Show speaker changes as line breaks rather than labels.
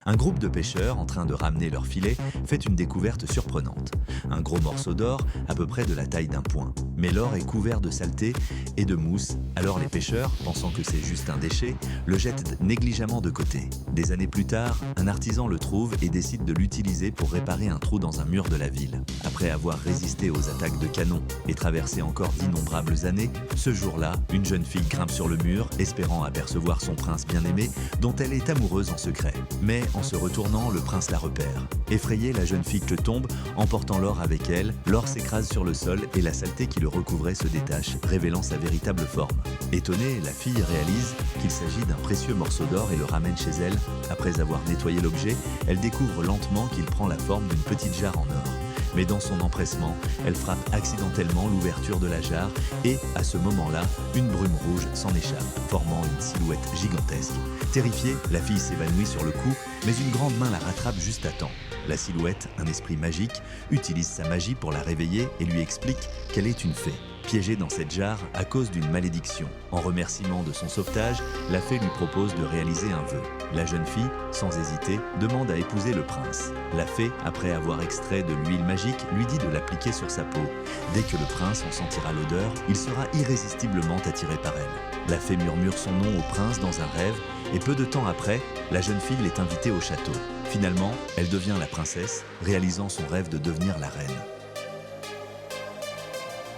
Un groupe de pêcheurs en train de ramener leur filet fait une découverte surprenante. Un gros morceau d'or à peu près de la taille d'un poing. Mais l'or est couvert de saleté et de mousse, alors les pêcheurs, pensant que c'est juste un déchet, le jettent négligemment de côté. Des années plus tard, un artisan le trouve et décide de l'utiliser pour réparer un trou dans un mur de la ville. Après avoir résisté aux attaques de canon et traversé encore d'innombrables années, ce jour-là, une jeune fille grimpe sur le mur, espérant apercevoir son prince bien-aimé, dont elle est amoureuse en secret. Mais en se retournant, le prince la repère. Effrayée, la jeune fille tombe, emportant l'or avec elle. L'or s'écrase sur le sol et la saleté qui le recouvrait se détache, révélant sa véritable forme. Étonnée, la fille réalise qu'il s'agit d'un précieux morceau d'or et le ramène chez elle. Après avoir nettoyé l'objet, elle découvre lentement qu'il prend la forme d'une petite jarre en or. Mais dans son empressement, elle frappe accidentellement l'ouverture de la jarre et, à ce moment-là, une brume rouge s'en échappe, formant une silhouette gigantesque. Terrifiée, la fille s'évanouit sur le coup, mais une grande main la rattrape juste à temps. La silhouette, un esprit magique, utilise sa magie pour la réveiller et lui explique qu'elle est une fée, piégée dans cette jarre à cause d'une malédiction. En remerciement de son sauvetage, la fée lui propose de réaliser un vœu. La jeune fille, sans hésiter, demande à épouser le prince. La fée, après avoir extrait de l'huile magique, lui dit de l'appliquer sur sa peau. Dès que le prince en sentira l'odeur, il sera irrésistiblement attiré par elle. La fée murmure son nom au prince dans un rêve, et peu de temps après, la jeune fille l'est invitée au château. Finalement, elle devient la princesse, réalisant son rêve de devenir la reine.